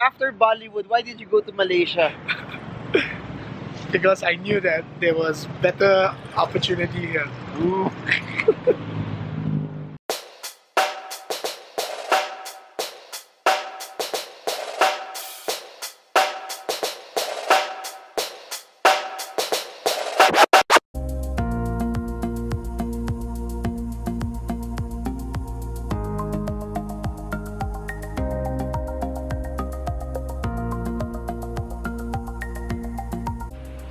After Bollywood, why did you go to Malaysia? Because I knew that there was better opportunity here. Ooh.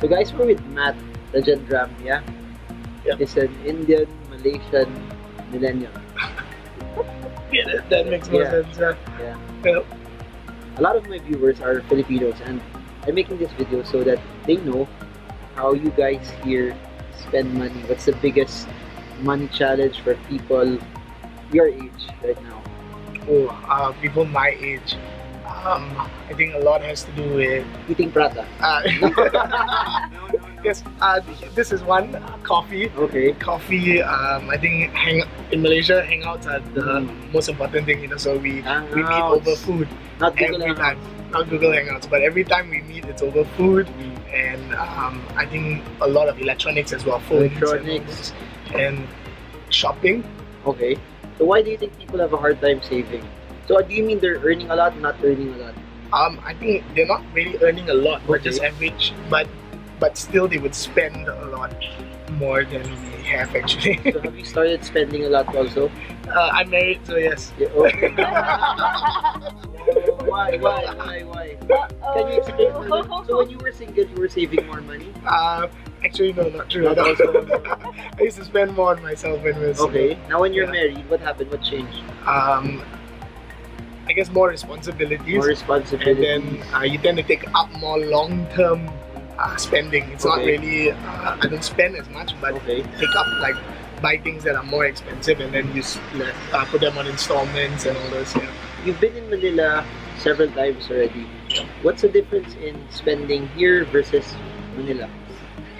So guys, we're with Matt Rajendram, yeah? Yep. He's an Indian Malaysian Millennial. Yeah, that makes more sense. Yeah. Yep. A lot of my viewers are Filipinos, and I'm making this video so that they know how you guys here spend money. What's the biggest money challenge for people your age right now? Oh, people my age. I think a lot has to do with Eating prata. Yes, this is one, coffee. Okay. Coffee, I think in Malaysia, hangouts are the most important thing, you know, so we meet over food. Not Google every time. Hangouts. Not Google Hangouts, but every time we meet, it's over food. And I think a lot of electronics as well, phones Electronics. and shopping. Okay. So why do you think people have a hard time saving? So do you mean they're earning a lot, not earning a lot? I think they're not really earning a lot, but Okay. just average. But still, they would spend a lot more than we have actually. So have you started spending a lot also? I'm married, so yes. Yeah, okay. Why? Can you explain? So when you were single, you were saving more money? Actually, no, not true. Not also. I used to spend more on myself when we were single. Okay. Now when you're Yeah. married, what happened? What changed? I guess more responsibilities. More And responsibility. then you tend to take up more long-term spending. It's not Okay. really, I don't spend as much, but Okay. take up like buy things that are more expensive and then you put them on installments and all those. Yeah. You've been in Manila several times already. What's the difference in spending here versus Manila?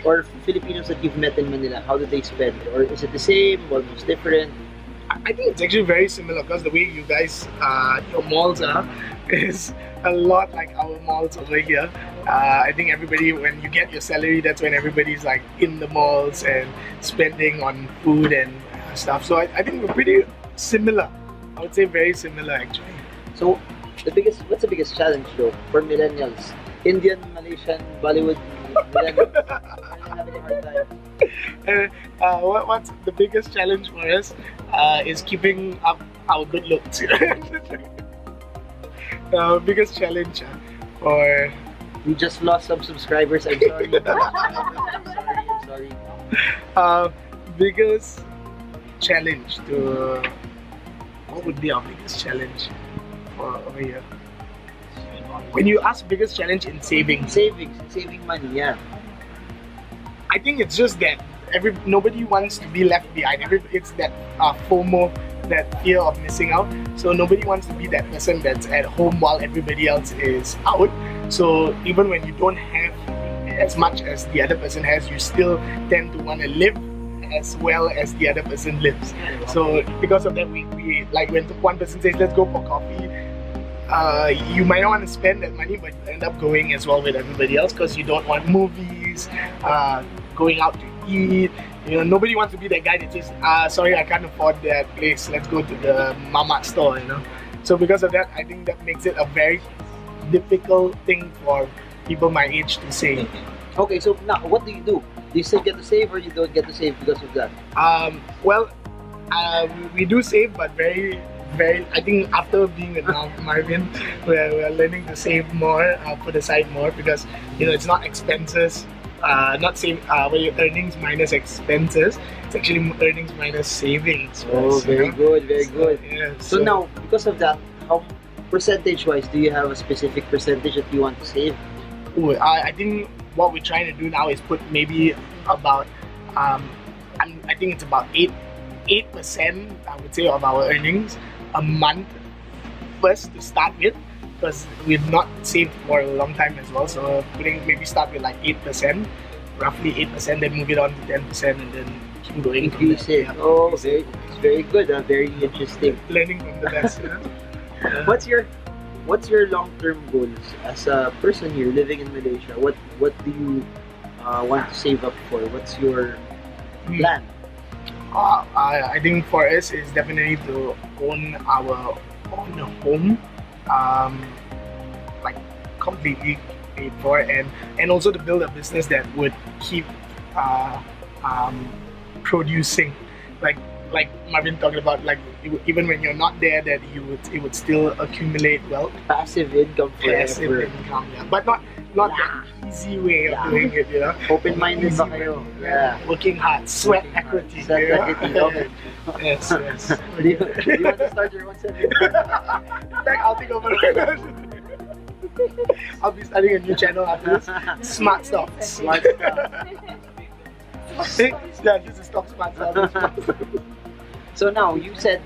Or Filipinos that you've met in Manila, how do they spend? Or is it the same, almost different? I think it's actually very similar because the way you guys, your malls are, is a lot like our malls over here. I think everybody, when you get your salary, that's when everybody's like in the malls and spending on food and stuff. So I think we're pretty similar. I would say very similar actually. So what's the biggest challenge though for millennials? Indian, Malaysian, Bollywood, millennials. I'm having a hard time. What's the biggest challenge for us is keeping up our good looks. Biggest challenge for We just lost some subscribers. I'm sorry. I'm sorry. Biggest challenge to what would be our biggest challenge for over here? When you ask biggest challenge in saving, Saving money, yeah. I think it's just that nobody wants to be left behind. It's that FOMO, that fear of missing out. So nobody wants to be that person that's at home while everybody else is out. So even when you don't have as much as the other person has, you still tend to want to live as well as the other person lives. So because of that, we like when one person says let's go for coffee, you might not want to spend that money, but you end up going as well with everybody else because you don't want movies, going out to eat. You know, nobody wants to be that guy that says, sorry, I can't afford that place, let's go to the mama store, you know. So because of that, I think that makes it a very difficult thing for people my age to save. Okay, so now what do? Do you still get to save or you don't get to save because of that? Well, we do save, but very, I think after being a Marvin, we're learning to save more, put aside more, because you know it's not expenses, not save where your earnings minus expenses. It's actually earnings minus savings. Oh, very good, very good. Yeah, So now, because of that, how percentage-wise do you have a specific percentage that you want to save? Ooh, I think what we're trying to do now is put maybe about I think it's about 8%, I would say, of our earnings a month first to start with, because we've not saved for a long time as well. So maybe start with like 8%, roughly 8%, then move it on to 10%, and then keep going. Increase it. Yeah. Oh, it's very good. Very interesting. Learning from the best. What's your what's your long-term goals as a person here living in Malaysia? What do you want to save up for? What's your plan? I think for us is definitely to own our own home, like completely paid for, and also to build a business that would keep producing, like Marvin talked about, like even when you're not there, that it would still accumulate wealth, Passive income forever. passive income, yeah. But not the easy way of doing it, you know. Open-minded ba kayo? Yeah. Working hard, sweat equity. Sweat you know? equity, okay. Yes. Do you want to start your own set? In fact, I'll take over. I'll be starting a new channel after this. Smart stocks. Smart stuff. Yeah, this is stock smart stocks. So now you said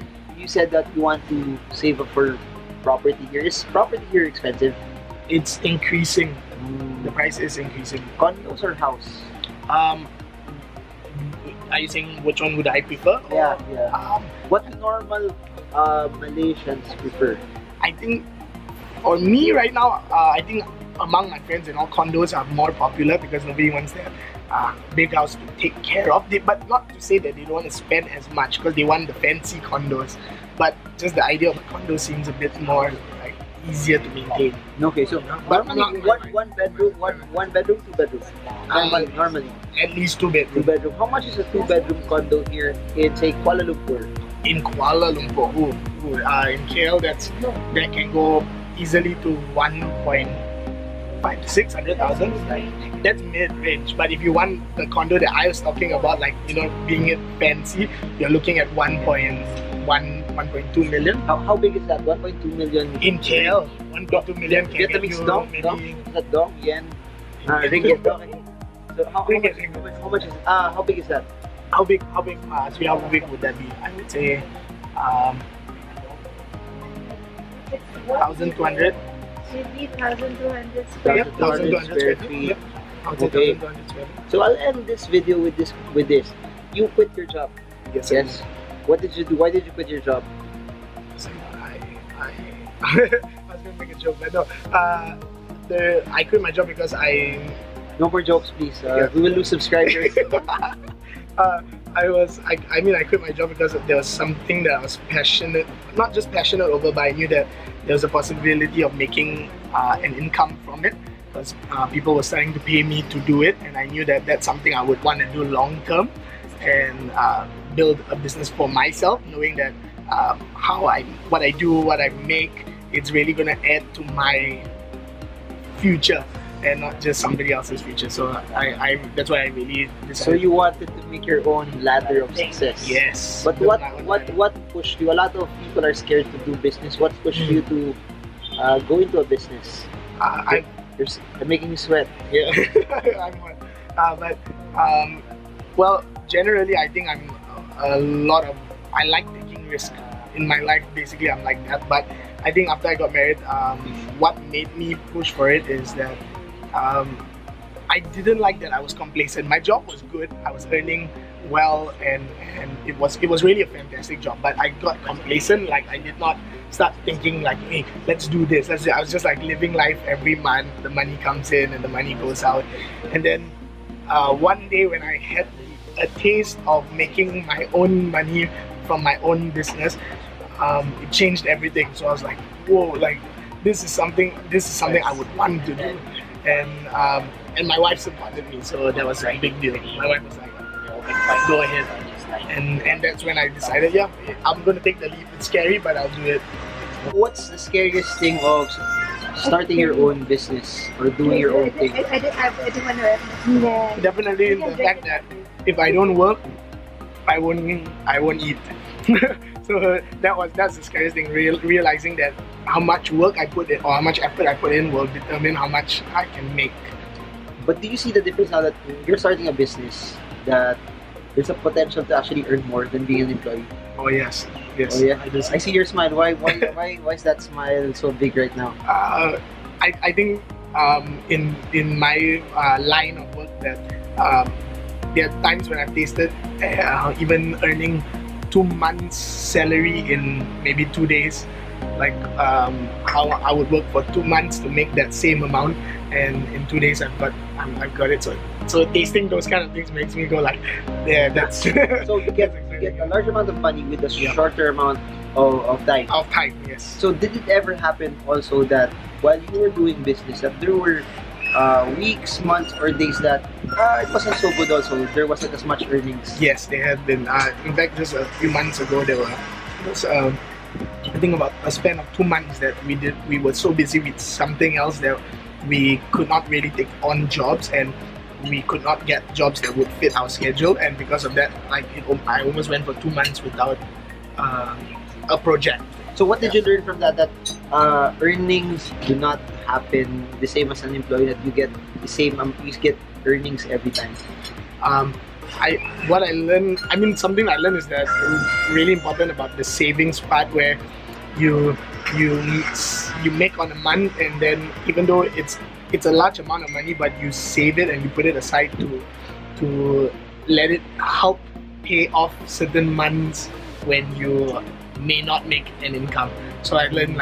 that you want to save up for property here. Is property here expensive? It's increasing. The price is increasing. Condos or house? Are you saying which one would I prefer? Yeah. What do normal Malaysians prefer? I think, for me right now, I think among my friends and all, condos are more popular because nobody wants their big house to take care of. But not to say that they don't want to spend as much, because they want the fancy condos. But just the idea of a condo seems a bit more like easier to maintain. Okay, so But normally one bedroom, two bedroom. Normally. At least 2 bedrooms. 2 bedroom. How much is a 2-bedroom condo here in, say, Kuala Lumpur? In Kuala Lumpur, in KL, that can go easily to 1.5 to 600,000. That's mid-range. But if you want the condo that I was talking about, like, you know, being it fancy, you're looking at 1.2 million. How big is that? 1.2 million In KL, 1.2 million can get Vietnamese you dong? maybe Is that dong? Yen? Ringgit dong? So how much is how big is that? how big so how big would that be? I would say 1,200. Maybe 1,200 square Yeah, feet. 1,200 square feet. feet. Okay. 1,200 square feet. So I'll end this video with this. You quit your job. Yes. Yes. What did you do? Why did you quit your job? So I was gonna make a joke, but no. I quit my job because No more jokes, please. We will lose subscribers. I quit my job because there was something that I was not just passionate over, but I knew that there was a possibility of making an income from it, because people were starting to pay me to do it, and I knew that that's something I would want to do long term, and build a business for myself, knowing that what I do, what I make, it's really gonna add to my future and not just somebody else's future. So that's why I really decided. So you wanted to make your own ladder of success. Yes. But what pushed you? A lot of people are scared to do business. What pushed you to go into a business? You're making me sweat. Yeah. Well, generally I think I like taking risk in my life. Basically, I'm like that. But I think after I got married, what made me push for it is that I didn't like that I was complacent. My job was good. I was earning well, and it was really a fantastic job. But I got complacent. Like, I did not start thinking like, hey, let's do this. I was just like living life every month. The money comes in and the money goes out. And then one day when I had a taste of making my own money from my own business, it changed everything. So I was like, whoa, like this is something I would want to do. And my wife supported me, so that was a big deal. My wife was like, go ahead. And that's when I decided, yeah, I'm gonna take the leap. It's scary, but I'll do it. What's the scariest thing of starting your own business or doing your own thing? I don't want to. Yeah. Definitely the fact that if I don't work, I won't eat. So that's the scariest thing. Realizing that how much work I put in or how much effort I put in will determine how much I can make. But do you see the difference now that you're starting a business, that there's a potential to actually earn more than being an employee? Oh yes. Oh yeah. I see your smile. Why is that smile so big right now? I think in my line of work that there are times when I've tasted even earning 2 months salary in maybe 2 days. like how I would work for 2 months to make that same amount, and in 2 days I've got it. So tasting those kind of things makes me go like, yeah, that's So you get a large amount of money with a shorter amount of time. Of time, yes. So did it ever happen also that while you were doing business, that there were weeks, months, or days that it wasn't so good also, there wasn't as much earnings? Yes, they have been. In fact, just a few months ago, there was I think about a span of 2 months that we were so busy with something else that we could not really take on jobs, and we could not get jobs that would fit our schedule, and because of that, like I almost went for 2 months without a project. So what did you learn from that? That earnings do not happen the same as an employee, that you get the same, you get earnings every time. What I learned, something I learned is that really important about the savings part, where you make on a month, and then even though it's a large amount of money, but you save it and you put it aside to let it help pay off certain months when you may not make an income. So I learned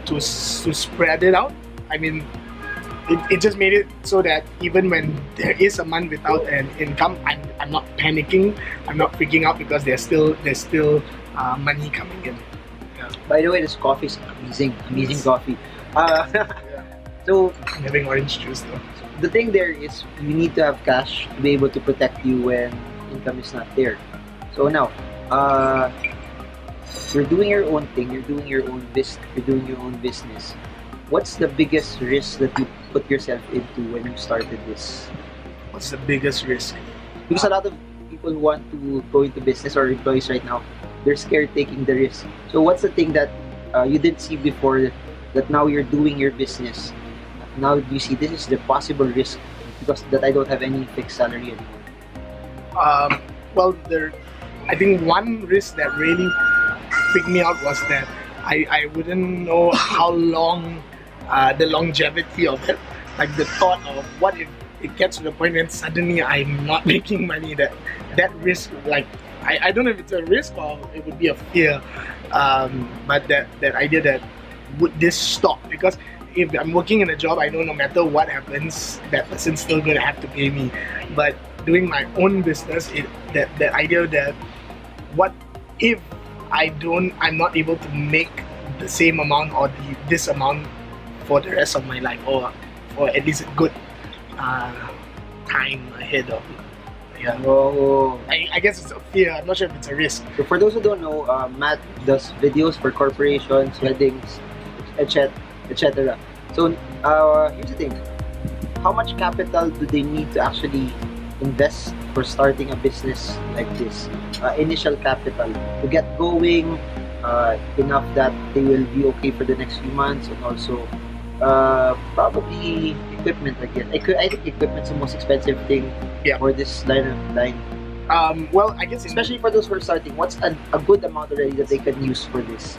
to spread it out. It just made it so that even when there is a month without an income, I'm not panicking, I'm not freaking out, because there's still money coming in. Yeah. By the way, this coffee is amazing Yes. coffee. Yeah. So I'm having orange juice though. the thing there is you need to have cash to be able to protect you when income is not there. So now, you're doing your own thing, you're doing your own business. What's the biggest risk that you put yourself into when you started this? What's the biggest risk? Because a lot of people who want to go into business or employees right now, they're scared taking the risk. So what's the thing that you didn't see before that now you're doing your business? Now you see this is the possible risk because that I don't have any fixed salary anymore. Well, I think one risk that really freaked me out was that I wouldn't know how long the longevity of it. Like the thought of what if it gets to the point when suddenly I'm not making money, that risk, like I don't know if it's a risk or it would be a fear, but that idea that would this stop? Because if I'm working in a job, I know no matter what happens, that person's still going to have to pay me. But doing my own business, that idea that what if I'm not able to make the same amount or this amount for the rest of my life, or at least a good time ahead of it. Yeah. Oh. I guess it's a fear. I'm not sure if it's a risk. So for those who don't know, Matt does videos for corporations, weddings, etc. So here's the thing: how much capital do they need to actually invest for starting a business like this? Initial capital to get going, enough that they will be okay for the next few months, and also probably equipment again. I think equipment's the most expensive thing for this line. Well, I guess Especially for those who are starting, what's a good amount already that they can use for this?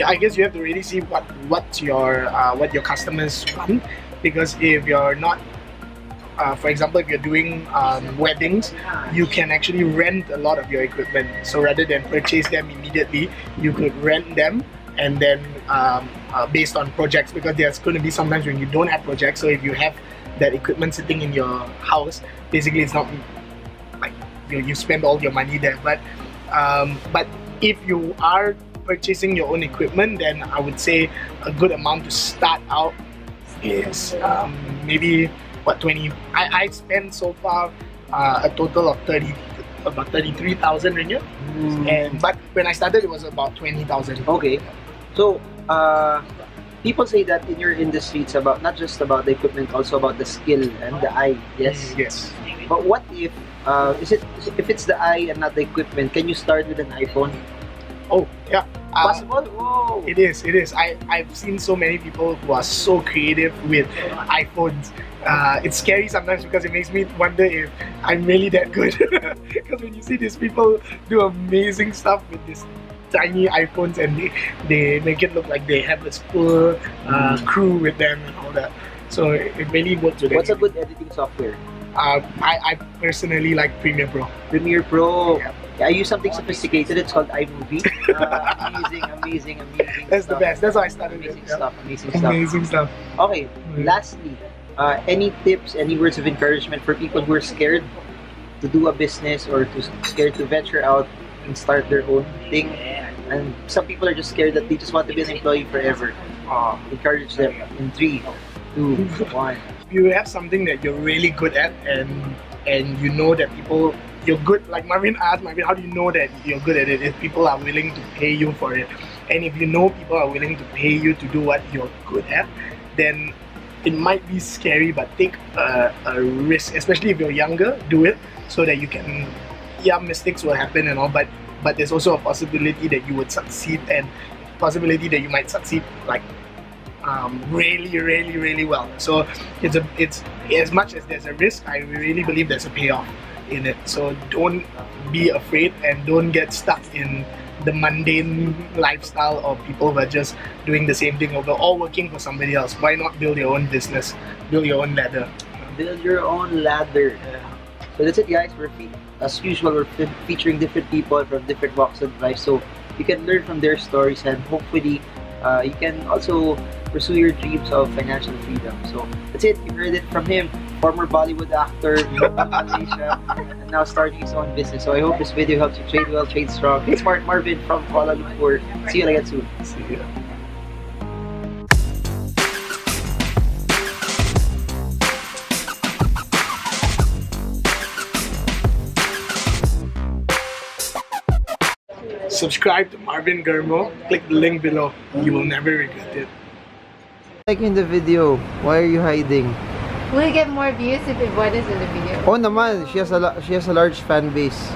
I guess you have to really see what your customers want, because if you're not, for example, if you're doing weddings, you can actually rent a lot of your equipment. So rather than purchase them immediately, you could rent them, and then based on projects, because there's going to be sometimes when you don't have projects. So if you have that equipment sitting in your house, basically it's not like you spend all your money there. But if you are purchasing your own equipment, then I would say a good amount to start out is maybe 20. I spent so far a total of about 33,000 ringgit, but when I started it was about 20,000. Okay, so people say that in your industry it's about not just about the equipment, also about the skill and the eye. Yes. Yes. But what if if it's the eye and not the equipment? Can you start with an iPhone? Oh yeah. Possible? Whoa. It is. I've seen so many people who are so creative with iPhones. It's scary sometimes because it makes me wonder if I'm really that good. Because when you see these people do amazing stuff with these tiny iPhones, and they make it look like they have this full crew with them and all that. So it really works with What's a good editing software? I personally like Premiere Pro. Premiere Pro. Yeah. I use something sophisticated. It's called iMovie. Amazing That's stuff. the best. That's how I started. Amazing Yeah. stuff. Amazing stuff. Amazing stuff. Okay, lastly, any tips, any words of encouragement for people who are scared to do a business or scared to venture out and start their own thing? And some people are just scared that they just want to be an employee forever. Encourage them in 3, 2, 1. You have something that you're really good at, and you know that you're good. Like Marvin asked, Marvin, how do you know that you're good at it? If people are willing to pay you for it, and if you know people are willing to pay you to do what you're good at, then it might be scary, but take a risk, especially if you're younger. Do it so that you can. Yeah, mistakes will happen and all, but there's also a possibility that you would succeed, and possibility that you might succeed like really well. So it's as much as there's a risk, I really believe there's a payoff in it. So don't be afraid and don't get stuck in the mundane lifestyle of people who are just doing the same thing over, or working for somebody else. Why not build your own business, build your own ladder? Build your own ladder. So that's it, guys. As usual, we're featuring different people from different walks of life, so you can learn from their stories, and hopefully you can also pursue your dreams of financial freedom. So that's it. You heard it from him, former Bollywood actor in Malaysia, and now starting his own business. So I hope this video helps you trade well, trade strong. It's Marvin from Kuala Lumpur. See you again soon. See you. Subscribe to Marvin Germo. Click the link below. You will never regret it. Liking the video. Why are you hiding? Will you get more views if Yvonne is in the video? Oh naman, she has a large fan base.